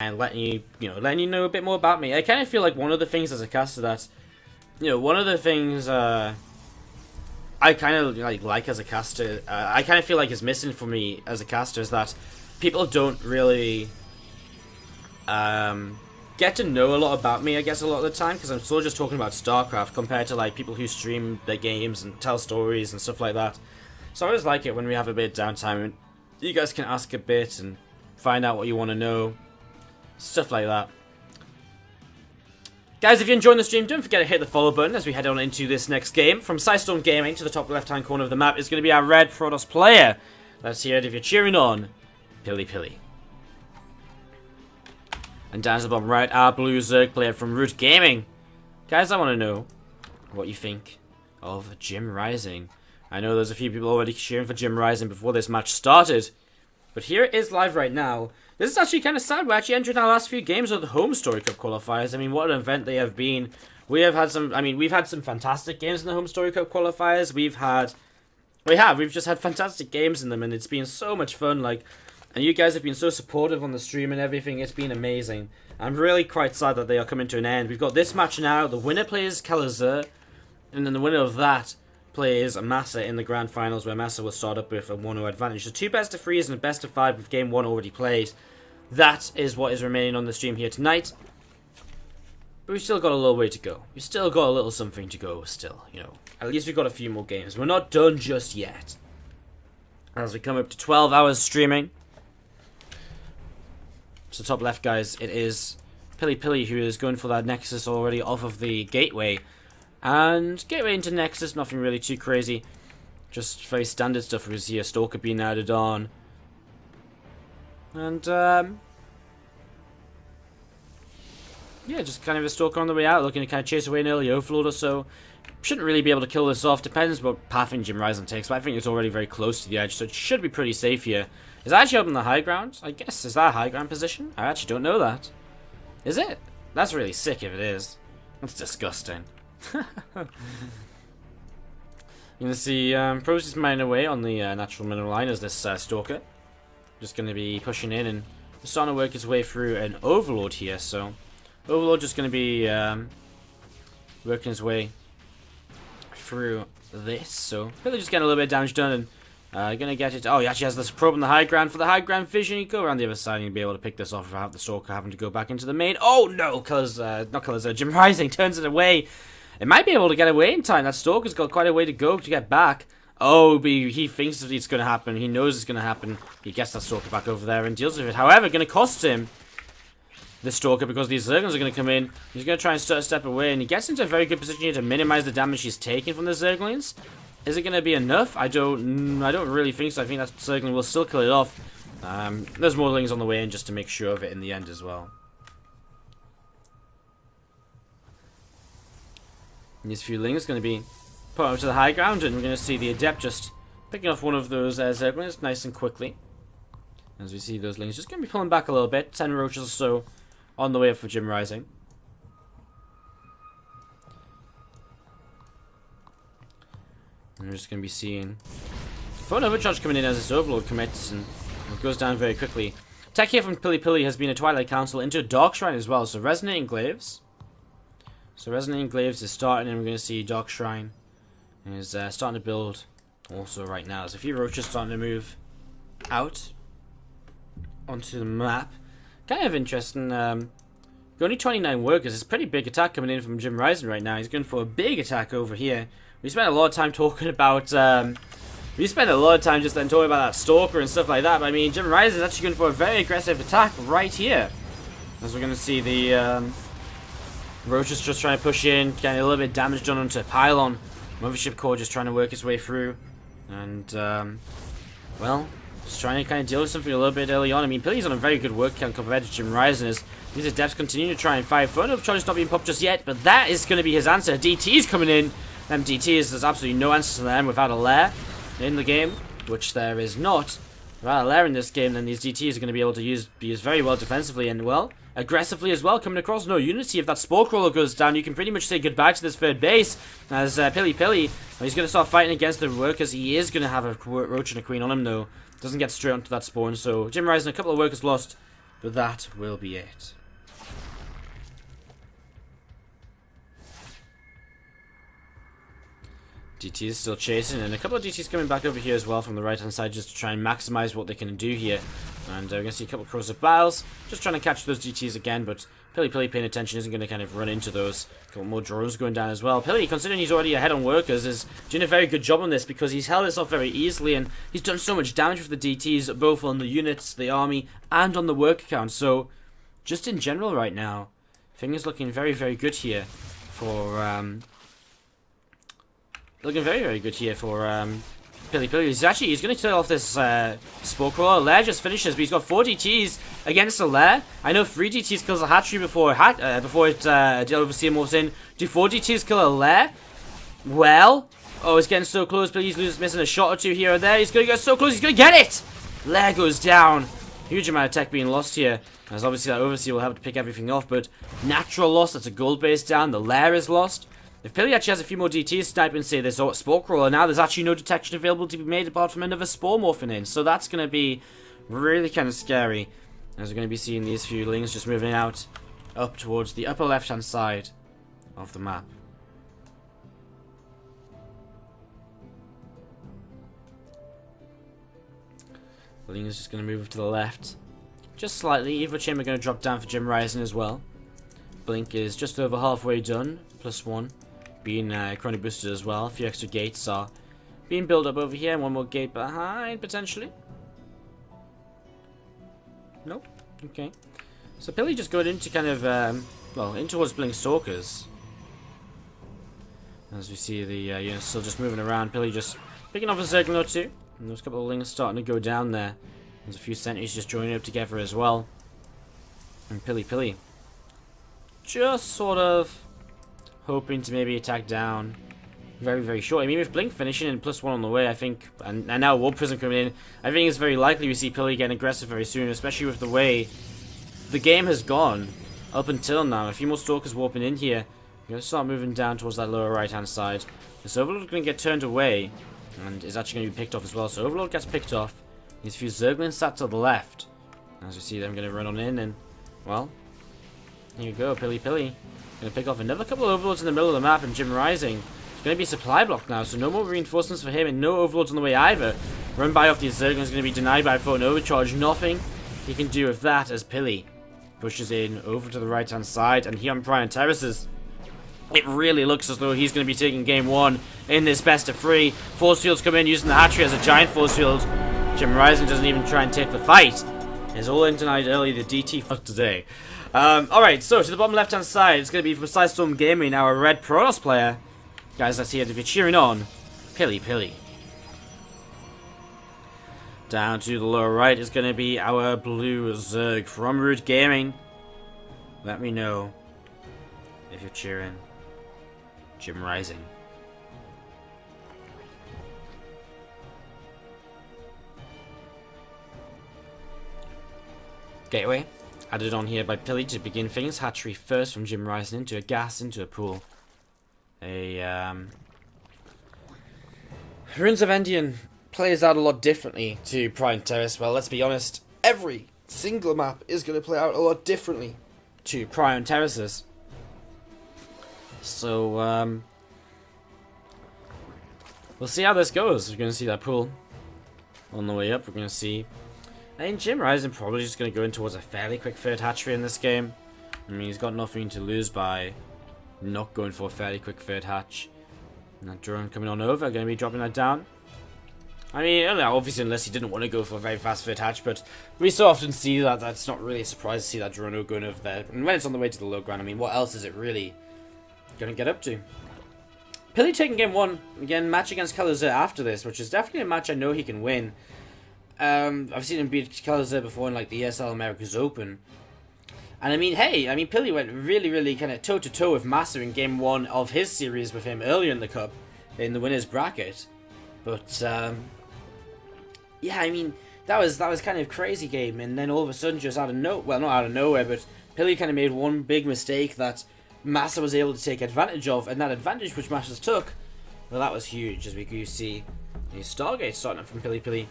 and letting you know a bit more about me. I kind of feel like one of the things as a caster that, one of the things I kind of like as a caster, I kind of feel like is missing for me as a caster is that people don't really get to know a lot about me, I guess, a lot of the time, because I'm still just talking about StarCraft compared to like people who stream their games and tell stories and stuff like that. So I always like it when we have a bit of downtime and you guys can ask a bit and find out what you want to know, stuff like that. Guys, if you're enjoying the stream, don't forget to hit the follow button as we head on into this next game. From Sidestorm Gaming to the top left-hand corner of the map is going to be our red Protoss player. Let's hear it if you're cheering on PiliPili. And down to the bottom right, our blue Zerg player from Root Gaming. Guys, I want to know what you think of JimRising. I know there's a few people already cheering for JimRising before this match started. But here it is live right now. This is actually kind of sad. We're actually entering our last few games of the HomeStory Cup qualifiers. I mean, what an event they have been. We've had some fantastic games in the HomeStory Cup qualifiers. We've just had fantastic games in them, and it's been so much fun. And you guys have been so supportive on the stream and everything. It's been amazing. I'm really quite sad that they are coming to an end. We've got this match now. The winner plays PvZ, and then the winner of that plays Massa in the grand finals, where Massa will start up with a 1-0 advantage. So 2 best of 3s and a best of 5 with game 1 already played. That is what is remaining on the stream here tonight. But we've still got a little way to go. We've still got a little something to go still, At least we've got a few more games. We're not done just yet. As we come up to 12 hours streaming. So top left, guys, it is PiliPili who is going for that Nexus already off of the Gateway. And Gateway into Nexus, nothing really too crazy. Just very standard stuff. We see a Stalker being added on. And, yeah, just kind of a Stalker on the way out, looking to kind of chase away an early Overlord or so. Shouldn't really be able to kill this off, depends what pathing JimRising takes, but I think it's already very close to the edge, so it should be pretty safe here. Is that actually up on the high ground? I guess, is that a high ground position? I actually don't know that. Is it? That's really sick if it is. That's disgusting. You're going to see Pros is mining away on the natural mineral line as this Stalker. Just going to be pushing in and starting to work his way through an Overlord here. So Overlord just going to be working his way through this. So really just getting a little bit of damage done and going to get it. Oh, he actually has this probe on the high ground for the high ground vision. You go around the other side and you'll be able to pick this off without the Stalker having to go back into the main. Oh no, JimRising turns it away. It might be able to get away in time. That Stalker's got quite a way to go to get back. Oh, but he thinks that it's going to happen. He knows it's going to happen. He gets that Stalker back over there and deals with it. However, going to cost him the Stalker because these Zerglings are going to come in. He's going to try and step away, and he gets into a very good position here to minimize the damage he's taking from the Zerglings. Is it going to be enough? I don't really think so. I think that Zergling will still kill it off. There's more Lings on the way in just to make sure of it in the end as well. And these few Lings are going to be put over to the high ground, and we're going to see the Adept just picking off one of those Zerglings nice and quickly. As we see those Lings just going to be pulling back a little bit. 10 roaches or so on the way up for JimRising. And we're just going to be seeing Phone Overcharge coming in as this Overlord commits, and it goes down very quickly. Tech here from PiliPili has been a Twilight Council into a Dark Shrine as well, so Resonating Glaives. So Resonating Glaives is starting, and we're going to see Dark Shrine is starting to build also right now. There's a few roaches starting to move out onto the map. Kind of interesting. Only 29 workers. It's a pretty big attack coming in from JimRising right now. He's going for a big attack over here. We spent a lot of time talking about... we spent a lot of time just then talking about that Stalker and stuff like that. But I mean, JimRising is actually going for a very aggressive attack right here. As we're going to see the... Roach is just trying to push in, getting a little bit of damage done onto Pylon. Mothership Core just trying to work his way through. And, well, just trying to kind of deal with something a little bit early on. I mean, Pili's on a very good work count compared to JimRising as these Adepts continue to try and fight. Phone Overcharge is not being popped just yet, but that is going to be his answer. DT's coming in. Them DTs, there's absolutely no answer to them without a lair in the game, which there is not. Without a lair in this game, then these DTs are going to be able to be used very well defensively and, well, aggressively as well, coming across. No Unity. If that Spore Crawler goes down, you can pretty much say goodbye to this third base. As PiliPili, he's going to start fighting against the workers. He is going to have a Roach and a Queen on him, though. Doesn't get straight onto that spawn, so JimRising, a couple of workers lost. but that will be it. DT is still chasing, and a couple of DTs coming back over here as well from the right hand side just to try and maximize what they can do here. And we're going to see a couple of corrosive biles just trying to catch those DTs again, but PiliPili paying attention isn't going to kind of run into those. A couple more drones going down as well. Pili, considering he's already ahead on workers, is doing a very good job on this because he's held this off very easily, and he's done so much damage with the DTs, both on the units, the army, and on the worker count. So, just in general right now, things looking very, very good here for... Looking very, very good here for PiliPili. He's going to turn off this Spore Crawler. Lair just finishes, but he's got 4 DTs against the Lair. I know 3 DTs kills a hatchery before it Overseer morphs in. Do 4 DTs kill a Lair? Well, oh, he's getting so close, but he's missing a shot or 2 here or there. He's going to get so close, he's going to get it! Lair goes down. Huge amount of tech being lost here. As obviously that Overseer will have to pick everything off, but natural loss, that's a gold base down. The Lair is lost. If Pili actually has a few more DTs sniping, say, this Spore Crawler, now there's actually no detection available to be made apart from another Spore morphing in. So that's going to be really kind of scary. As we're going to be seeing these few lings just moving out up towards the upper left-hand side of the map. The ling is just going to move to the left. Just slightly. Evo Chamber going to drop down for JimRising as well. Blink is just over halfway done. +1. Being chrono boosted as well. A few extra gates are being built up over here. 1 more gate behind, potentially. Nope. Okay. So Pili just going into kind of, well, in towards Blink Stalkers. As we see the units still just moving around. Pili just picking off a Zerglin or 2. And there's a couple of lings starting to go down there. There's a few sentries just joining up together as well. And PiliPili just sort of hoping to maybe attack down very, very short. I mean, with Blink finishing and +1 on the way, I think, and now War Prism coming in, I think it's very likely we see Pili getting aggressive very soon, especially with the way the game has gone up until now. A few more Stalkers warping in here. We're going to start moving down towards that lower right-hand side. This Overlord is going to get turned away, and is actually going to be picked off as well. So Overlord gets picked off. These few Zerglings sat to the left. As we see them going to run on in, and, well, here you go, PiliPili. Going to pick off another couple of Overlords in the middle of the map, and JimRising is going to be supply blocked now, so no more reinforcements for him, and no Overlords on the way either. Run by off these Zerglings is going to be denied by Photon Overcharge. Nothing he can do with that as Pili pushes in over to the right-hand side, and here on Prime Terraces, it really looks as though he's going to be taking game 1 in this best of 3. Force fields come in using the hatchery as a giant force field. JimRising doesn't even try and take the fight. It's all in tonight early, the DT for today. Alright, so to the bottom left hand side, it's going to be from Storm Gaming, our red Protoss player. Guys, let's see it if you're cheering on. PiliPili. Down to the lower right is going to be our blue Zerg from Root Gaming. Let me know if you're cheering JimRising. Gateway added on here by Pili to begin things. Hatchery first from JimRising into a gas, into a pool. Ruins of Endian plays out a lot differently to Prime Terrace. Well, let's be honest, every single map is going to play out a lot differently to Prime Terraces. So, we'll see how this goes. We're going to see that pool on the way up. We're going to see... I think JimRising probably just going to go in towards a fairly quick third hatchery in this game. I mean, he's got nothing to lose by not going for a fairly quick third hatch. And that drone coming on over, going to be dropping that down. I mean, obviously unless he didn't want to go for a very fast third hatch, but we so often see that that's not really a surprise to see that drone going over there. And when it's on the way to the low ground, I mean, what else is it really going to get up to? Pili taking game 1, again, match against Kalazir after this, which is definitely a match I know he can win. I've seen him beat Kalazir before in like the ESL Americas Open. And I mean, hey, Pili went really, really kind of toe-to-toe with Massa in game 1 of his series with him earlier in the Cup, in the winner's bracket. But, yeah, I mean, that was kind of crazy game, and then all of a sudden, just out of well, not out of nowhere, but Pili kind of made one big mistake that Massa was able to take advantage of, and that advantage which Massa took, well, that was huge, as we do see a Stargate starting up from PiliPili.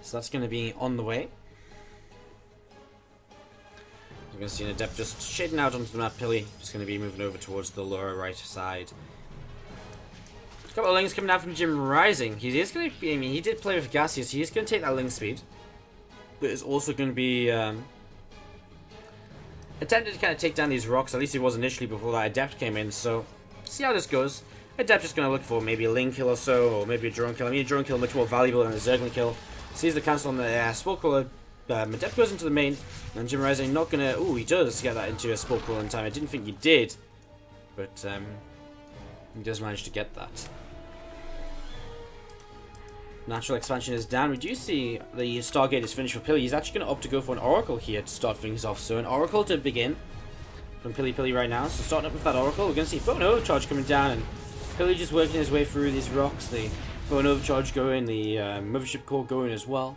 So that's going to be on the way. We're going to see an Adept just shading out onto the map. Pili just going to be moving over towards the lower right side. A couple of lings coming out from JimRising. He is going to be, I mean, he did play with Gaseous. He is going to take that ling speed. But it's also going to be attempted to kind of take down these rocks. At least he was initially before that Adept came in. So, see how this goes. Adept is going to look for maybe a ling kill or so, or maybe a drone kill. I mean, a drone kill much more valuable than a Zergling kill. Sees the cancel on the Spore Crawler. Adept goes into the main, and JimRising not going to... Ooh, he does get that into a Spore Crawler in time. I didn't think he did, but he does manage to get that. Natural expansion is down. We do see the Stargate is finished for Pili. He's actually going to opt to go for an Oracle here to start things off. So an Oracle to begin from PiliPili right now. So starting up with that Oracle, we're going to see Phone Overcharge coming down, and Pili just working his way through these rocks. The Phone Overcharge going, the Mothership Core going as well.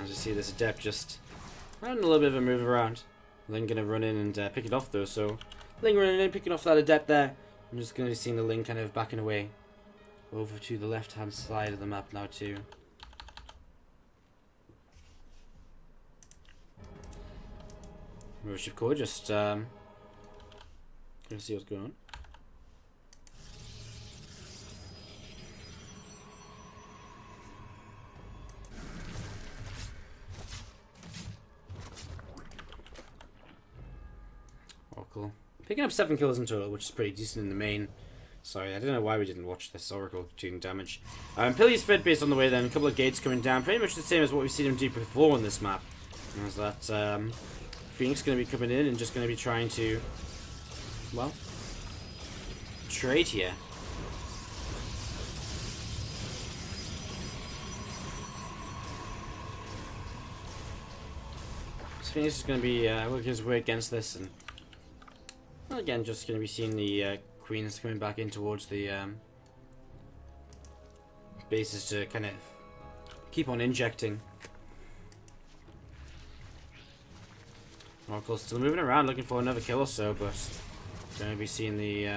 As you see, this Adept just having a little bit of a move around. Ling going to run in and pick it off though. So Ling running in, picking off that Adept there. I'm just going to be seeing the Ling kind of backing away over to the left hand side of the map now too. Mothership Core just gonna see what's going on. Oracle picking up 7 kills in total, which is pretty decent in the main. Sorry, I don't know why we didn't watch this Oracle doing damage. Pili's third base on the way then, a couple of gates coming down, pretty much the same as what we've seen him do before on this map. As that Phoenix going to be coming in and just going to be trying to, well, trade here. So Phoenix is going to be working his way against this, and well, again, just going to be seeing the Queens coming back in towards the bases to kind of keep on injecting. Oracle still moving around looking for another kill or so, but going to be seeing the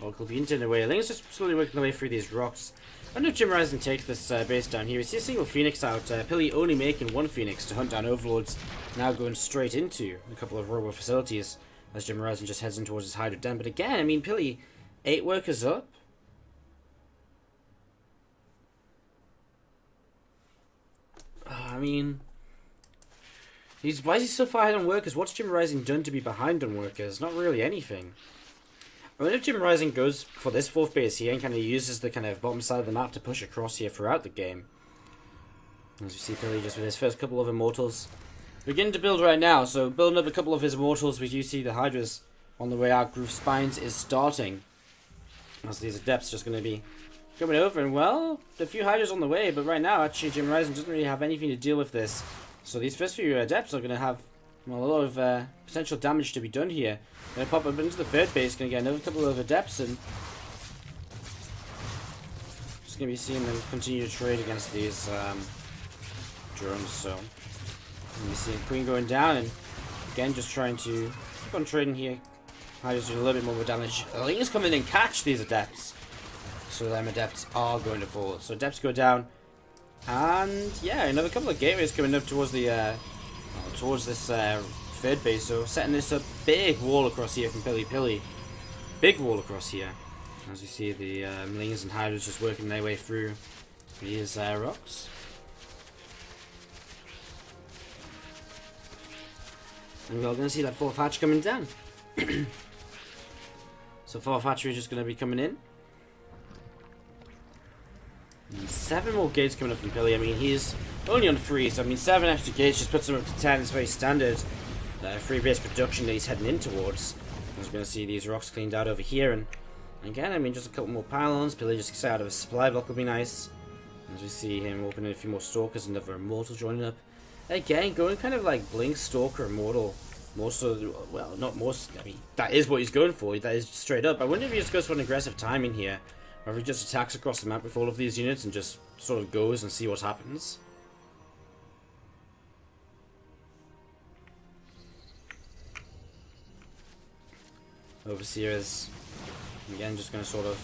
Oracle being turned away. Ling's just slowly working their way through these rocks. I know JimRising takes this base down here. We see a single Phoenix out. Pili only making one Phoenix to hunt down Overlords. Now going straight into a couple of robo facilities as JimRising just heads in towards his Hydra Den. But again, I mean, Pili, 8 workers up. I mean, why is he so far ahead on workers? What's JimRising done to be behind on workers? Not really anything. I mean, if JimRising goes for this 4th base here and kind of uses the kind of bottom side of the map to push across here throughout the game. As you see, Pili just with his first couple of Immortals beginning to build right now. So building up a couple of his Immortals, we do see the Hydras on the way out. Groove Spines is starting. As these Adepts just going to be coming over. And well, a few Hydras on the way, but right now actually JimRising doesn't really have anything to deal with this. So these first few Adepts are going to have, well, a lot of potential damage to be done here. Going to pop up into the 3rd base, going to get another couple of Adepts, and just going to be seeing them continue to trade against these drones. So you see Queen going down, and again just trying to keep on trading here. Hydra's doing a little bit more damage. Ling is coming in and catch these Adepts. So them Adepts are going to fall. So Adepts go down. And yeah, another couple of gateways coming up towards the towards this 3rd base. So setting this up, big wall across here from PiliPili. Big wall across here. As you see the Lings and Hydras just working their way through these rocks. And we're going to see that 4th hatch coming down. So 4th hatchery is just going to be coming in. And 7 more gates coming up from Pili. I mean, he's only on 3, so I mean 7 extra gates just puts him up to 10. It's very standard 3 base production that he's heading in towards. As we're going to see these rocks cleaned out over here, and again, I mean, just a couple more pylons. Pili just gets out of a supply block will be nice. As we see him opening a few more Stalkers, another Immortal joining up. Again, going kind of like Blink, Stalker, Immortal. Most of the, well, not most, I mean, that is what he's going for. That is straight up. I wonder if he just goes for an aggressive timing here, or if he just attacks across the map with all of these units and just sort of goes and see what happens. Overseer is, again, just going to sort of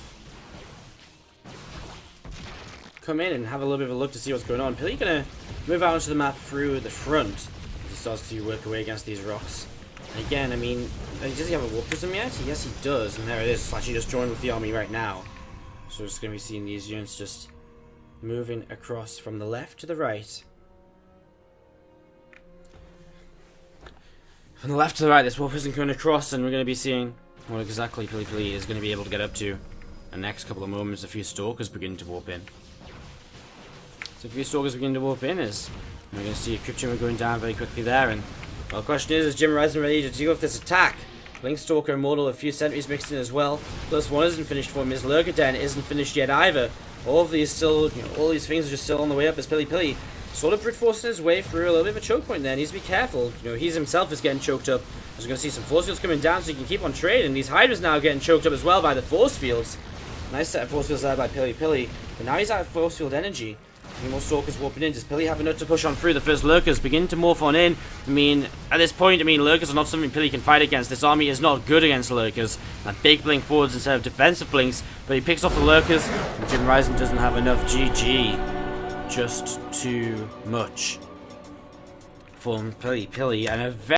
come in and have a little bit of a look to see what's going on. Pili gonna move out onto the map through the front as he starts to work away against these rocks. And again, I mean, does he have a warp prism yet? Yes, he does. And there it is. It's actually just joined with the army right now. So we're just gonna be seeing these units just moving across from the left to the right. From the left to the right, this warp prism going across, and we're gonna be seeing what exactly PiliPili is going to be able to get up to in the next couple of moments. A few stalkers begin to warp in. So a few stalkers begin to warp in as we're going to see a crypt tumor going down very quickly there. And well, the question is JimRising ready to deal with this attack? Blink Stalker Immortal, a few sentries mixed in as well. Plus one isn't finished for him. His Lurker Den isn't finished yet either. All of these still, all these things are just still on the way up as PiliPili sort of brute forcing his way through a little bit of a choke point there. Needs to be careful. He's himself is getting choked up. As we're going to see some force fields coming down so he can keep on trading. These Hydras now getting choked up as well by the force fields. Nice set of force fields there by PiliPili. But now he's out of force field energy. Any more Stalkers warping in. Does Pili have enough to push on through? The first Lurkers begin to morph on in. I mean, at this point, Lurkers are not something Pili can fight against. This army is not good against Lurkers. And big blink forwards instead of defensive blinks. But he picks off the Lurkers. And JimRising doesn't have enough. GG. Just too much from PiliPili. And a very